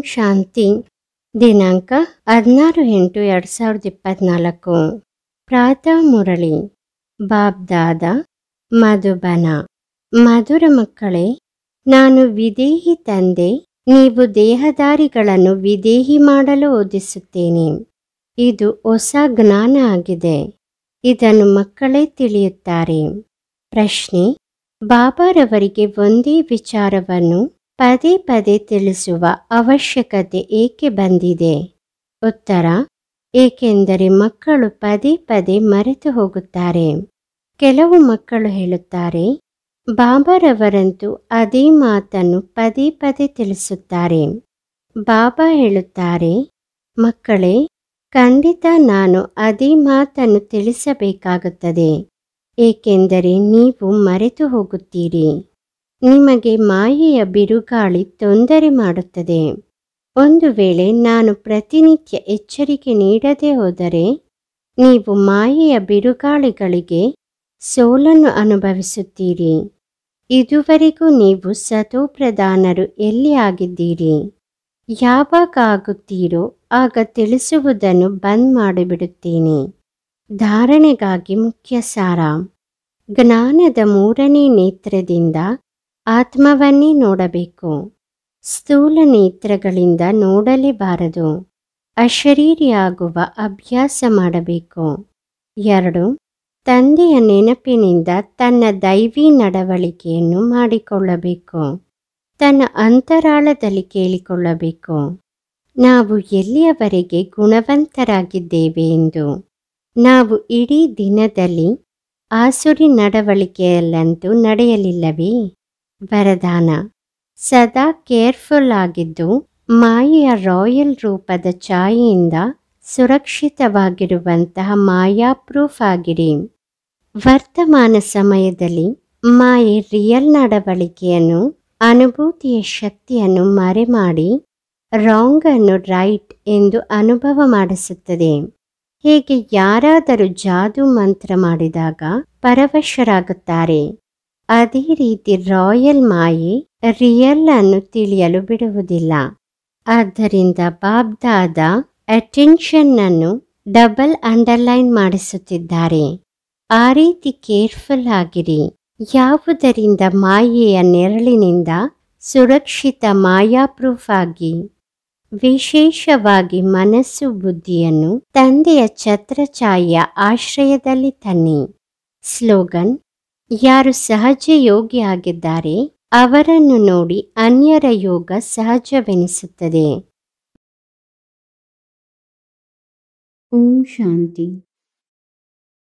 ಶಾಂತಿ. ದಿನಾಂಕ 16/8/2024. ಪ್ರಾತಃ ಮುರಳಿ. ಬಾಬ್ದಾದ ಮಧುಬನ. ಮಧುರ ಮಕ್ಕಳೇ, ನಾನು ವಿದೇಹಿ ತಂದೆ. ನೀವು ದೇಹಧಾರಿಗಳನ್ನು ವಿದೇಹಿ ಮಾಡಲು ಓದಿಸುತ್ತೇನೆ. ಇದು ಹೊಸ ಜ್ಞಾನ ಆಗಿದೆ. ಇದನ್ನು ಮಕ್ಕಳೇ ತಿಳಿಯುತ್ತಾರೆ. ಪ್ರಶ್ನೆ: ಬಾಬಾರವರಿಗೆ ಒಂದೇ ವಿಚಾರವನ್ನು ಪದೇ ಪದೇ ತಿಳಿಸುವ ಅವಶ್ಯಕತೆ ಏಕೆ ಬಂದಿದೆ? ಉತ್ತರ: ಏಕೆಂದರೆ ಮಕ್ಕಳು ಪದೇ ಪದೇ ಮರೆತು ಹೋಗುತ್ತಾರೆ. ಕೆಲವು ಮಕ್ಕಳು ಹೇಳುತ್ತಾರೆ, ಬಾಬಾರವರಂತೂ ಅದೇ ಮಾತನ್ನು ಪದೇ ಪದೇ ತಿಳಿಸುತ್ತಾರೆ. ಬಾಬಾ ಹೇಳುತ್ತಾರೆ, ಮಕ್ಕಳೇ, ಖಂಡಿತ ನಾನು ಅದೇ ಮಾತನ್ನು ತಿಳಿಸಬೇಕಾಗುತ್ತದೆ, ಏಕೆಂದರೆ ನೀವು ಮರೆತು ಹೋಗುತ್ತೀರಿ. ನಿಮಗೆ ಮಾಯೆಯ ಬಿರುಗಾಳಿ ತೊಂದರೆ ಮಾಡುತ್ತದೆ. ಒಂದು ವೇಳೆ ನಾನು ಪ್ರತಿನಿತ್ಯ ಎಚ್ಚರಿಕೆ ನೀಡದೆ ಹೋದರೆ ನೀವು ಮಾಯೆಯ ಬಿರುಗಾಳಿಗಳಿಗೆ ಸೋಲನ್ನು ಅನುಭವಿಸುತ್ತೀರಿ. ಇದುವರೆಗೂ ನೀವು ಸತೋಪ್ರಧಾನರು ಎಲ್ಲಿ ಆಗಿದ್ದೀರಿ? ಯಾವಾಗ ಆಗುತ್ತೀರೋ ಆಗ ತಿಳಿಸುವುದನ್ನು ಬಂದ್ ಮಾಡಿಬಿಡುತ್ತೇನೆ. ಧಾರಣೆಗಾಗಿ ಮುಖ್ಯ ಸಾರ: ಜ್ಞಾನದ 3ನೇ ನೇತ್ರದಿಂದ ಆತ್ಮವನ್ನೇ ನೋಡಬೇಕು. ಸ್ಥೂಲ ನೇತ್ರಗಳಿಂದ ನೋಡಲೇಬಾರದು. ಅಶರೀರಿಯಾಗುವ ಅಭ್ಯಾಸ ಮಾಡಬೇಕು. 2. ತಂದೆಯ ನೆನಪಿನಿಂದ ತನ್ನ ದೈವಿ ನಡವಳಿಕೆಯನ್ನು ಮಾಡಿಕೊಳ್ಳಬೇಕು. ತನ್ನ ಅಂತರಾಳದಲ್ಲಿ ಕೇಳಿಕೊಳ್ಳಬೇಕು, ನಾವು ಎಲ್ಲಿಯವರೆಗೆ ಗುಣವಂತರಾಗಿದ್ದೇವೆ ಎಂದು. ನಾವು ಇಡೀ ದಿನದಲ್ಲಿ ಆಸುರಿ ನಡವಳಿಕೆಯಲ್ಲಂತೂ ನಡೆಯಲಿಲ್ಲವೇ? ವರದಾನ: ಸದಾ ಕೇರ್ಫುಲ್ ಆಗಿದ್ದು ಮಾಯೆಯ ರಾಯಲ್ ರೂಪದ ಛಾಯೆಯಿಂದ ಸುರಕ್ಷಿತವಾಗಿರುವಂತಹ ಮಾಯಾ ಪ್ರೂಫ್ ಆಗಿರಿ. ವರ್ತಮಾನ ಸಮಯದಲ್ಲಿ ಮಾಯೆ ರಿಯಲ್ ನಡವಳಿಕೆಯನ್ನು, ಅನುಭೂತಿಯ ಶಕ್ತಿಯನ್ನು ಮರೆಮಾಡಿ ರಾಂಗ್ ಅನ್ನು ರೈಟ್ ಎಂದು ಅನುಭವ ಮಾಡಿಸುತ್ತದೆ. ಹೇಗೆ ಯಾರಾದರೂ ಜಾದೂ ಮಂತ್ರ ಮಾಡಿದಾಗ ಪರವಶರಾಗುತ್ತಾರೆ, ಅದೇ ರೀತಿ ರಾಯಲ್ ಮಾಯೆ ರಿಯಲ್ ಅನ್ನು ತಿಳಿಯಲು ಬಿಡುವುದಿಲ್ಲ. ಆದ್ದರಿಂದ ಬಾಬ್ದಾದ ಅಟೆನ್ಷನ್ ಅನ್ನು ಡಬಲ್ ಅಂಡರ್ಲೈನ್ ಮಾಡಿಸುತ್ತಿದ್ದಾರೆ. ಆ ರೀತಿ ಕೇರ್ಫುಲ್ ಆಗಿರಿ. ಯಾವುದರಿಂದ ಮಾಯೆಯ ನೆರಳಿನಿಂದ ಸುರಕ್ಷಿತ ಮಾಯಾ ಪ್ರೂಫ್ ಆಗಿ. ವಿಶೇಷವಾಗಿ ಮನಸ್ಸು ಬುದ್ಧಿಯನ್ನು ತಂದೆಯ ಛತ್ರಛಾಯೆಯ ಆಶ್ರಯದಲ್ಲಿ ತನ್ನಿ. ಸ್ಲೋಗನ್: ಯಾರು ಸಹಜ ಯೋಗಿ ಆಗಿದ್ದಾರೆ ಅವರನ್ನು ನೋಡಿ ಅನ್ಯರ ಯೋಗ ಸಹಜವೆನಿಸುತ್ತದೆ. ಓಂ ಶಾಂತಿ.